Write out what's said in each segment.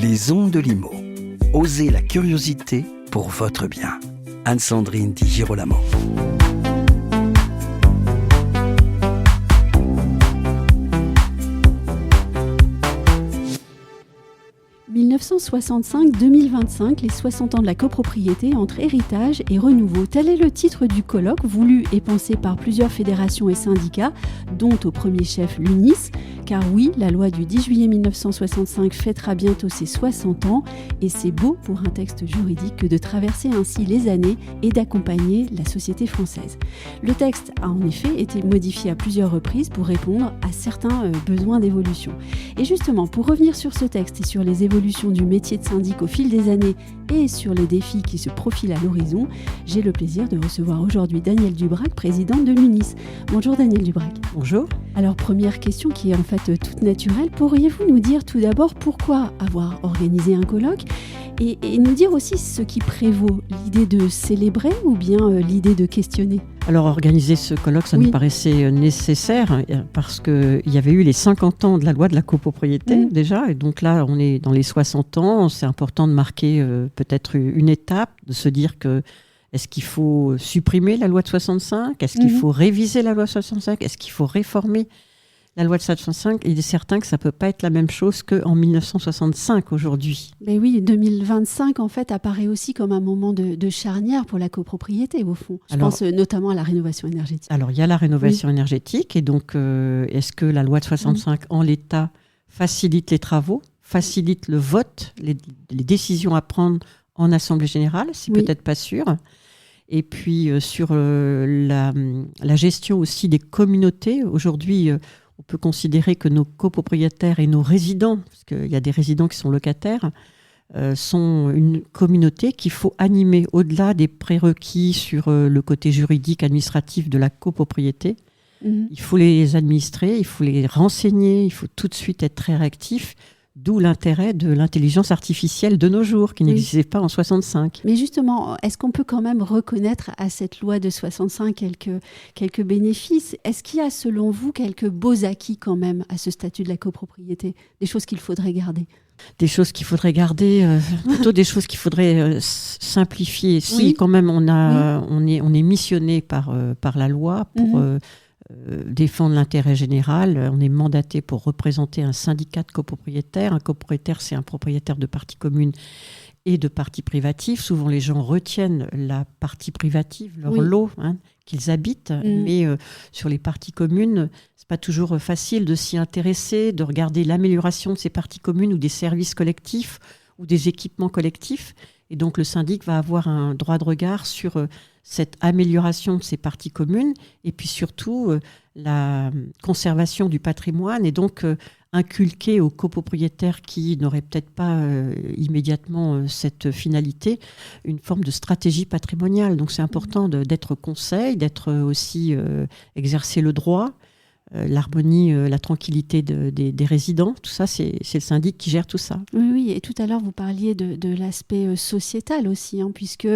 Les ondes de Limo. Osez la curiosité pour votre bien. Anne-Sandrine Di Girolamo. « 1965-2025, les 60 ans de la copropriété entre héritage et renouveau ». Tel est le titre du colloque, voulu et pensé par plusieurs fédérations et syndicats, dont au premier chef l'UNIS. Car oui, la loi du 10 juillet 1965 fêtera bientôt ses 60 ans, et c'est beau pour un texte juridique que de traverser ainsi les années et d'accompagner la société française. Le texte a en effet été modifié à plusieurs reprises pour répondre à certains besoins d'évolution. Et justement, pour revenir sur ce texte et sur les évolutions du métier de syndic au fil des années et sur les défis qui se profilent à l'horizon, j'ai le plaisir de recevoir aujourd'hui Danielle Dubrac, présidente de l'UNIS. Bonjour Danielle Dubrac. Bonjour. Alors première question qui est en fait toute naturelle, pourriez-vous nous dire tout d'abord pourquoi avoir organisé un colloque et nous dire aussi ce qui prévaut, l'idée de célébrer ou bien l'idée de questionner ? Alors organiser ce colloque, ça nous paraissait nécessaire parce qu'il y avait eu les 50 ans de la loi de la copropriété déjà, et donc là on est dans les 60 ans, c'est important de marquer peut-être une étape, de se dire que est-ce qu'il faut supprimer la loi de 65 ? Est-ce qu'il faut réviser la loi de 65 ? Est-ce qu'il faut réformer la loi de 65 ? Il est certain que ça ne peut pas être la même chose qu'en 1965 aujourd'hui. Mais oui, 2025 en fait apparaît aussi comme un moment de charnière pour la copropriété au fond. Je pense notamment à la rénovation énergétique. Alors il y a la rénovation énergétique et donc est-ce que la loi de 65 en l'état facilite les travaux, facilite le vote, les décisions à prendre en Assemblée générale ? C'est peut-être pas sûr. Et puis sur la gestion aussi des communautés, aujourd'hui on peut considérer que nos copropriétaires et nos résidents, parce qu'il y a des résidents qui sont locataires, sont une communauté qu'il faut animer au-delà des prérequis sur le côté juridique, administratif de la copropriété. Il faut les administrer, il faut les renseigner, il faut tout de suite être très réactif. D'où l'intérêt de l'intelligence artificielle de nos jours, qui n'existait pas en 65. Mais justement, est-ce qu'on peut quand même reconnaître à cette loi de 65 quelques bénéfices ? Est-ce qu'il y a, selon vous, quelques beaux acquis quand même à ce statut de la copropriété ? Des choses qu'il faudrait garder ? Des choses qu'il faudrait garder, plutôt des choses qu'il faudrait simplifier. Si, quand même, on est missionné par la loi pour... défendre l'intérêt général. On est mandaté pour représenter un syndicat de copropriétaires. Un copropriétaire, c'est un propriétaire de parties communes et de parties privatives. Souvent, les gens retiennent la partie privative, leur lot qu'ils habitent. Mais sur les parties communes, c'est pas toujours facile de s'y intéresser, de regarder l'amélioration de ces parties communes ou des services collectifs ou des équipements collectifs. Et donc, le syndic va avoir un droit de regard sur cette amélioration de ces parties communes et puis surtout la conservation du patrimoine et donc inculquer aux copropriétaires qui n'auraient peut-être pas immédiatement cette finalité une forme de stratégie patrimoniale. Donc, c'est important d'être conseil, d'être aussi exercer le droit. L'harmonie, la tranquillité des résidents, tout ça, c'est le syndic qui gère tout ça. Oui, et tout à l'heure, vous parliez de l'aspect sociétal aussi, puisque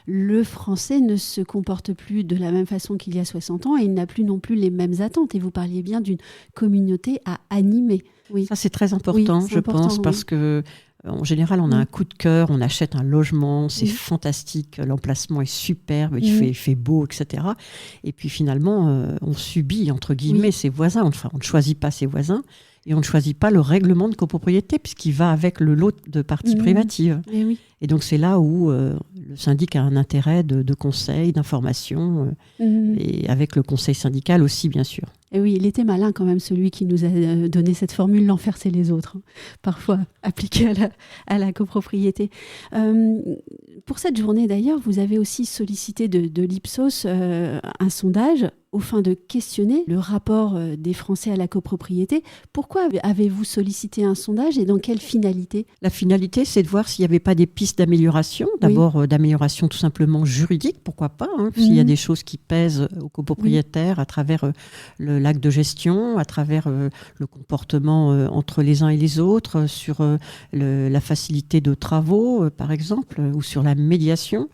le français ne se comporte plus de la même façon qu'il y a 60 ans et il n'a plus non plus les mêmes attentes. Et vous parliez bien d'une communauté à animer. Oui. Ça, c'est très important, je pense, parce que en général, on a un coup de cœur, on achète un logement, c'est fantastique, l'emplacement est superbe, il fait beau, etc. Et puis finalement, on subit, entre guillemets, ses voisins. Enfin, on ne choisit pas ses voisins et on ne choisit pas le règlement de copropriété puisqu'il va avec le lot de parties privatives. Et donc, c'est là où le syndic a un intérêt de conseil, d'information, et avec le conseil syndical aussi, bien sûr. Et oui, il était malin quand même, celui qui nous a donné cette formule, l'enfer c'est les autres, parfois appliquée à la copropriété. Pour cette journée d'ailleurs, vous avez aussi sollicité de l'Ipsos un sondage aux fins de questionner le rapport des Français à la copropriété. Pourquoi avez-vous sollicité un sondage et dans quelle finalité ? La finalité, c'est de voir s'il n'y avait pas des pistes d'amélioration. D'abord, d'amélioration tout simplement juridique, pourquoi pas, s'il y a des choses qui pèsent aux copropriétaires à travers l'acte de gestion, à travers le comportement entre les uns et les autres, sur la facilité de travaux, par exemple, ou sur la médiation.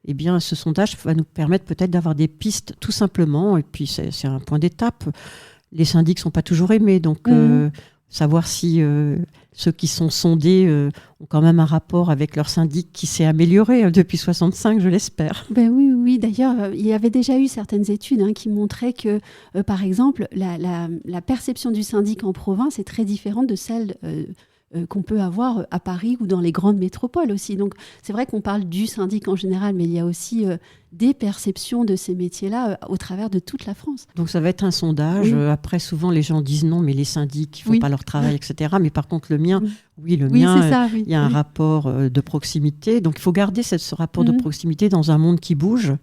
Eh bien, ce sondage va nous permettre peut-être d'avoir des pistes tout simplement. Et puis, c'est un point d'étape. Les syndics ne sont pas toujours aimés. Donc, savoir si Ceux qui sont sondés ont quand même un rapport avec leur syndic qui s'est amélioré depuis 65, je l'espère. Ben oui. D'ailleurs, il y avait déjà eu certaines études qui montraient que, par exemple, la perception du syndic en province est très différente de celle qu'on peut avoir à Paris ou dans les grandes métropoles aussi. Donc, c'est vrai qu'on parle du syndic en général, mais il y a aussi des perceptions de ces métiers-là au travers de toute la France. Donc, ça va être un sondage. Oui. Après, souvent, les gens disent non, mais les syndics, ils ne font pas leur travail, etc. Mais par contre, le mien, oui, mien, c'est ça, il y a un rapport de proximité. Donc, il faut garder ce rapport de proximité dans un monde qui bouge.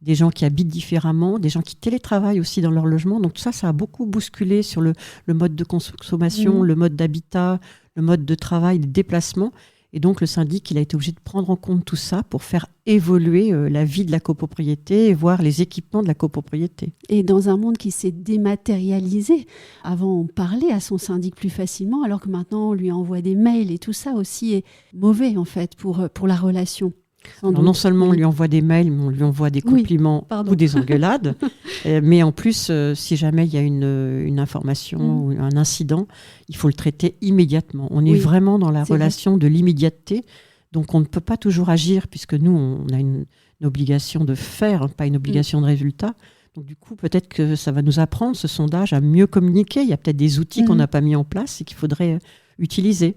Des gens qui habitent différemment, des gens qui télétravaillent aussi dans leur logement. Donc, tout ça, ça a beaucoup bousculé sur le mode de consommation, le mode d'habitat, le mode de travail, les déplacements. Et donc, le syndic, il a été obligé de prendre en compte tout ça pour faire évoluer la vie de la copropriété et voir les équipements de la copropriété. Et dans un monde qui s'est dématérialisé, avant on parlait à son syndic plus facilement, alors que maintenant on lui envoie des mails et tout ça aussi est mauvais en fait pour la relation. Alors, non seulement on lui envoie des mails, mais on lui envoie des compliments ou des engueulades. Mais en plus, si jamais il y a une information ou un incident, il faut le traiter immédiatement. On est vraiment dans la relation de l'immédiateté. Donc, on ne peut pas toujours agir, puisque nous, on a une obligation de faire, pas une obligation de résultat. Donc, du coup, peut-être que ça va nous apprendre, ce sondage, à mieux communiquer. Il y a peut-être des outils qu'on n'a pas mis en place et qu'il faudrait utiliser.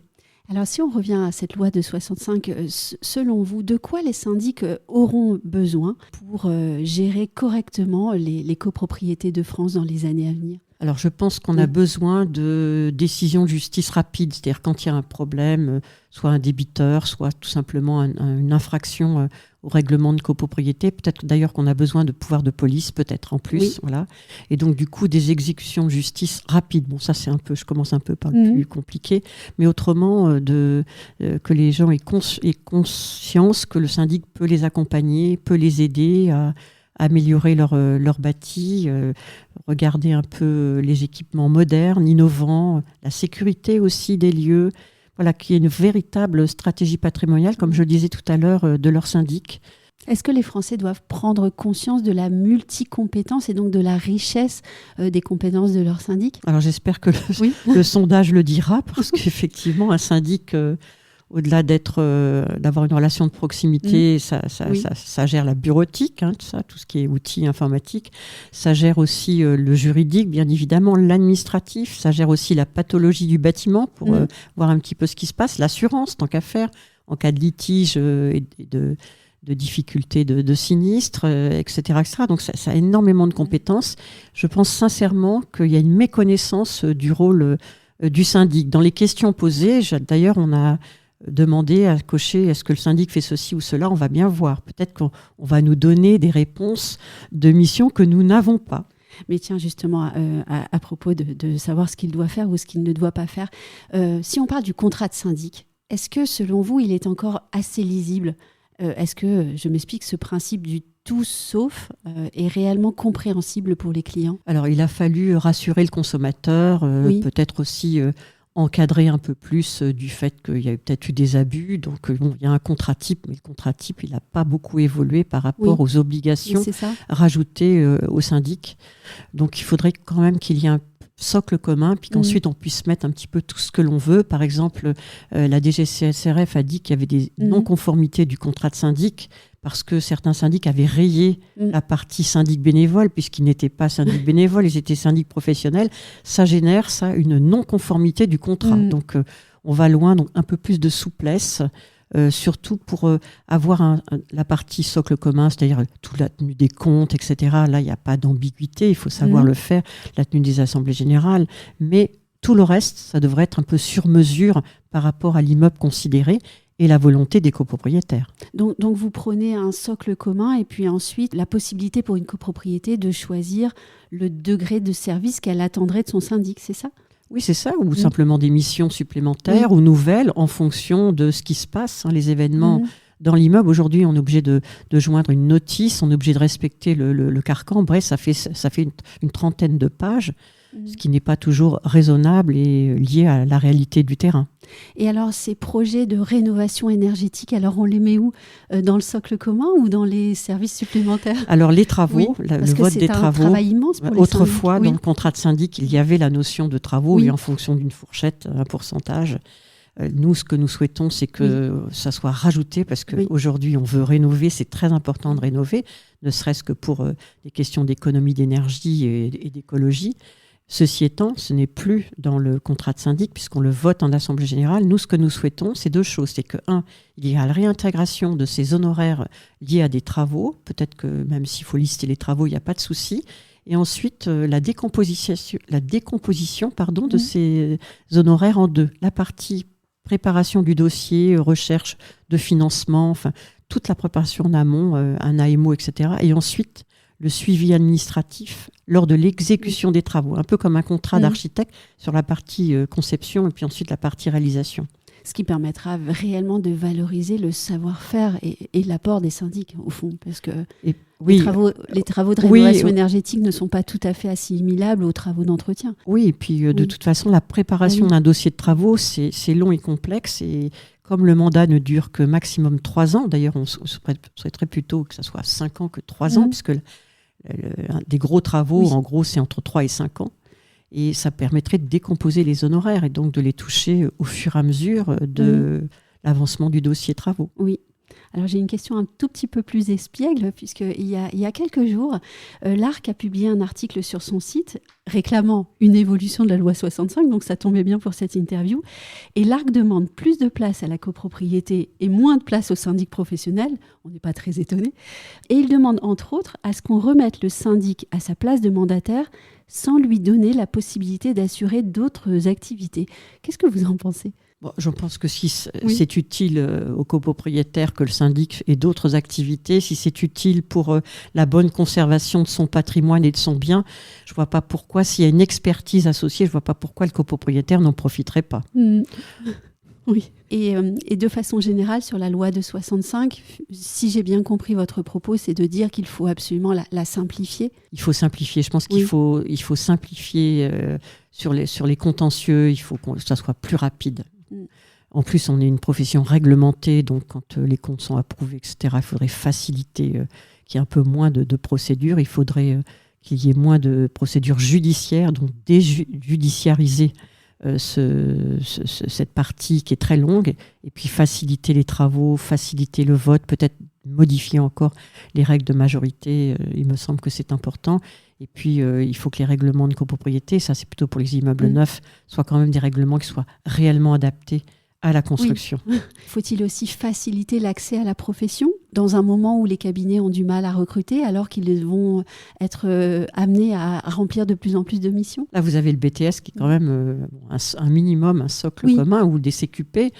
Alors, si on revient à cette loi de 65, selon vous, de quoi les syndics auront besoin pour gérer correctement les copropriétés de France dans les années à venir ? Alors, je pense qu'on a besoin de décisions de justice rapides. C'est-à-dire quand il y a un problème, soit un débiteur, soit tout simplement une infraction au règlement de copropriété. Peut-être d'ailleurs qu'on a besoin de pouvoir de police, peut-être en plus. Oui. Voilà. Et donc, du coup, des exécutions de justice rapides. Bon, ça, je commence un peu par le plus compliqué. Mais autrement, que les gens aient conscience que le syndic peut les accompagner, peut les aider à améliorer leur bâti, regarder un peu les équipements modernes, innovants, la sécurité aussi des lieux, voilà, qu'il y ait une véritable stratégie patrimoniale, comme je le disais tout à l'heure, de leur syndic. Est-ce que les Français doivent prendre conscience de la multicompétence et donc de la richesse des compétences de leur syndic ? Alors j'espère que le sondage le dira, parce qu'effectivement, un syndic... au-delà d'avoir une relation de proximité, ça gère la bureautique, tout ce qui est outils informatiques. Ça gère aussi le juridique, bien évidemment, l'administratif. Ça gère aussi la pathologie du bâtiment pour voir un petit peu ce qui se passe. L'assurance, tant qu'à faire, en cas de litige et de difficultés de sinistres, etc., etc. Donc ça a énormément de compétences. Je pense sincèrement qu'il y a une méconnaissance du rôle du syndic. Dans les questions posées, d'ailleurs, on a demander à cocher est-ce que le syndic fait ceci ou cela, on va bien voir. Peut-être qu'on va nous donner des réponses de missions que nous n'avons pas. Mais tiens, justement, à propos de savoir ce qu'il doit faire ou ce qu'il ne doit pas faire, si on parle du contrat de syndic, est-ce que, selon vous, il est encore assez lisible ? Est-ce que, je m'explique, ce principe du tout sauf est réellement compréhensible pour les clients ? Alors, il a fallu rassurer le consommateur, peut-être aussi... encadrer un peu plus du fait qu'il y a peut-être eu des abus. Donc, il y a un contrat type, mais le contrat type, il n'a pas beaucoup évolué par rapport aux obligations rajoutées au syndic. Donc, il faudrait quand même qu'il y ait un socle commun, puis qu'ensuite, on puisse mettre un petit peu tout ce que l'on veut. Par exemple, la DGCSRF a dit qu'il y avait des non-conformités du contrat de syndic, parce que certains syndics avaient rayé la partie syndic bénévole, puisqu'ils n'étaient pas syndic bénévole, ils étaient syndic professionnels. Ça génère une non-conformité du contrat. Donc, on va loin, donc un peu plus de souplesse, surtout pour avoir la partie socle commun, c'est-à-dire toute la tenue des comptes, etc. Là, il n'y a pas d'ambiguïté, il faut savoir le faire, la tenue des assemblées générales. Mais tout le reste, ça devrait être un peu sur mesure par rapport à l'immeuble considéré et la volonté des copropriétaires. Donc vous prenez un socle commun et puis ensuite la possibilité pour une copropriété de choisir le degré de service qu'elle attendrait de son syndic, c'est ça ? Oui, c'est ça, ou simplement des missions supplémentaires ou nouvelles en fonction de ce qui se passe, les événements dans l'immeuble. Aujourd'hui, on est obligé de joindre une notice, on est obligé de respecter le carcan. Bref, ça fait une trentaine de pages, ce qui n'est pas toujours raisonnable et lié à la réalité du terrain. Et alors, ces projets de rénovation énergétique, alors on les met où ? Dans le socle commun ou dans les services supplémentaires ? Alors, les travaux, le vote des travaux. Parce que c'est un travail immense pour les autrefois, syndics. dans le contrat de syndic, il y avait la notion de travaux et en fonction d'une fourchette, un pourcentage. Nous, ce que nous souhaitons, c'est que ça soit rajouté parce qu'aujourd'hui, on veut rénover. C'est très important de rénover, ne serait-ce que pour des questions d'économie d'énergie et d'écologie. Ceci étant, ce n'est plus dans le contrat de syndic puisqu'on le vote en assemblée générale. Nous, ce que nous souhaitons, c'est 2 choses. C'est que, 1, il y a la réintégration de ces honoraires liés à des travaux. Peut-être que même s'il faut lister les travaux, il n'y a pas de souci. Et ensuite, la décomposition de ces honoraires en 2. La partie préparation du dossier, recherche de financement, enfin, toute la préparation en amont, un AMO, etc. Et ensuite, le suivi administratif lors de l'exécution des travaux, un peu comme un contrat d'architecte sur la partie conception et puis ensuite la partie réalisation. Ce qui permettra réellement de valoriser le savoir-faire et l'apport des syndics, au fond, parce que les travaux de rénovation énergétique ne sont pas tout à fait assimilables aux travaux d'entretien. Oui, et puis de toute façon, la préparation d'un dossier de travaux, c'est long et complexe, et comme le mandat ne dure que maximum 3 ans, d'ailleurs on souhaiterait plutôt que ça soit 5 ans que 3 ans, puisque des gros travaux, en gros, c'est entre 3 et 5 ans. Et ça permettrait de décomposer les honoraires et donc de les toucher au fur et à mesure de l'avancement du dossier travaux. Oui. Alors j'ai une question un tout petit peu plus espiègle, puisqu'il y a quelques jours, l'ARC a publié un article sur son site réclamant une évolution de la loi 65, donc ça tombait bien pour cette interview. Et l'ARC demande plus de place à la copropriété et moins de place au syndic professionnel. On n'est pas très étonné. Et il demande entre autres à ce qu'on remette le syndic à sa place de mandataire sans lui donner la possibilité d'assurer d'autres activités. Qu'est-ce que vous en pensez ? Bon, je pense que si c'est utile aux copropriétaires que le syndic ait d'autres activités, si c'est utile pour la bonne conservation de son patrimoine et de son bien, je ne vois pas pourquoi, s'il y a une expertise associée, je ne vois pas pourquoi le copropriétaire n'en profiterait pas. Oui. Et de façon générale, sur la loi de 65, si j'ai bien compris votre propos, c'est de dire qu'il faut absolument la simplifier. Il faut simplifier. Je pense qu'il faut simplifier sur les contentieux. Il faut que ça soit plus rapide. En plus, on est une profession réglementée, donc quand les comptes sont approuvés, etc., il faudrait faciliter qu'il y ait un peu moins de procédures. Il faudrait qu'il y ait moins de procédures judiciaires, donc déjudiciariser cette partie qui est très longue, et puis faciliter les travaux, faciliter le vote, peut-être modifier encore les règles de majorité. Il me semble que c'est important. Et puis, il faut que les règlements de copropriété, ça c'est plutôt pour les immeubles neufs, soient quand même des règlements qui soient réellement adaptés à la construction. Oui. Faut-il aussi faciliter l'accès à la profession dans un moment où les cabinets ont du mal à recruter alors qu'ils vont être amenés à remplir de plus en plus de missions ? Là, vous avez le BTS qui est quand même un minimum, un socle commun, ou des CQP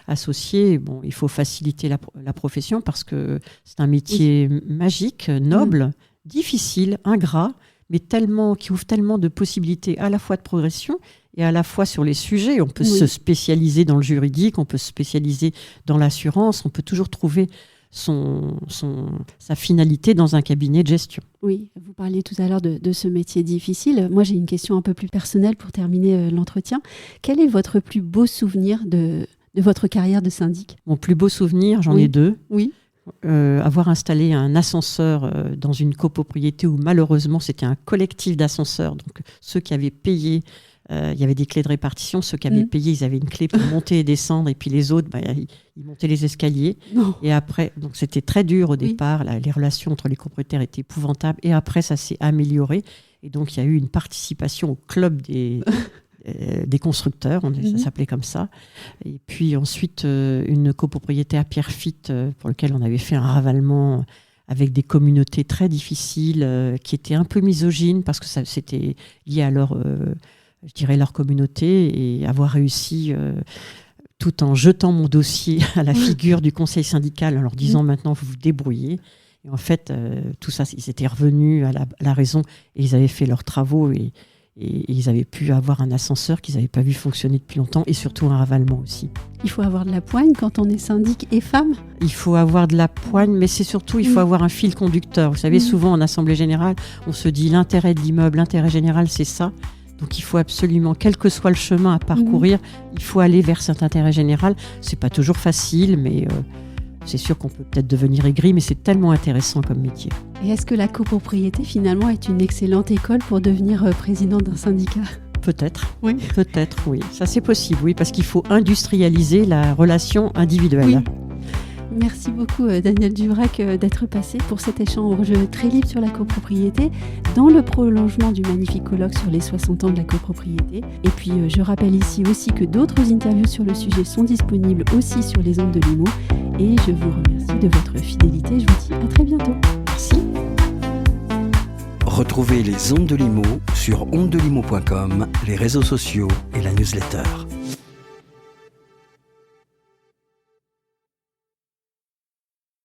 associés. Bon, il faut faciliter la profession parce que c'est un métier magique, noble, difficile, ingrat, mais qui ouvre tellement de possibilités à la fois de progression et à la fois sur les sujets. On peut se spécialiser dans le juridique, on peut se spécialiser dans l'assurance, on peut toujours trouver sa finalité dans un cabinet de gestion. Oui, vous parliez tout à l'heure de ce métier difficile. Moi, j'ai une question un peu plus personnelle pour terminer l'entretien. Quel est votre plus beau souvenir de votre carrière de syndic ? Mon plus beau souvenir, j'en ai 2. Oui. Avoir installé un ascenseur dans une copropriété où malheureusement c'était un collectif d'ascenseurs, donc ceux qui avaient payé, il y avait des clés de répartition, ceux qui avaient payé, ils avaient une clé pour monter et descendre, et puis les autres, ils montaient les escaliers. Non. Et après, donc c'était très dur au départ, les relations entre les copropriétaires étaient épouvantables, et après ça s'est amélioré, et donc il y a eu une participation au club des constructeurs, ça s'appelait comme ça. Et puis ensuite, une copropriété à Pierrefitte pour laquelle on avait fait un ravalement avec des communautés très difficiles qui étaient un peu misogynes parce que c'était lié à leur communauté, et avoir réussi tout en jetant mon dossier à la figure du conseil syndical en leur disant maintenant vous vous débrouillez. Et en fait, tout ça, ils étaient revenus à la raison et ils avaient fait leurs travaux et ils avaient pu avoir un ascenseur qu'ils n'avaient pas vu fonctionner depuis longtemps, et surtout un ravalement aussi. Il faut avoir de la poigne quand on est syndic et femme ? Il faut avoir de la poigne, mais c'est surtout, il faut avoir un fil conducteur. Vous savez, souvent en assemblée générale, on se dit l'intérêt de l'immeuble, l'intérêt général, c'est ça. Donc il faut absolument, quel que soit le chemin à parcourir, il faut aller vers cet intérêt général. C'est pas toujours facile, mais c'est sûr qu'on peut peut-être devenir aigri, mais c'est tellement intéressant comme métier. Et est-ce que la copropriété, finalement, est une excellente école pour devenir président d'un syndicat ? Peut-être, Oui. Peut-être, oui. Ça, c'est possible, oui, parce qu'il faut industrialiser la relation individuelle. Oui. Merci beaucoup Daniel Duvrac d'être passé pour cet échange très libre sur la copropriété dans le prolongement du magnifique colloque sur les 60 ans de la copropriété. Et puis je rappelle ici aussi que d'autres interviews sur le sujet sont disponibles aussi sur les ondes de Limo. Et je vous remercie de votre fidélité. Je vous dis à très bientôt. Merci. Retrouvez les ondes de Limo sur ondedelimo.com, les réseaux sociaux et la newsletter.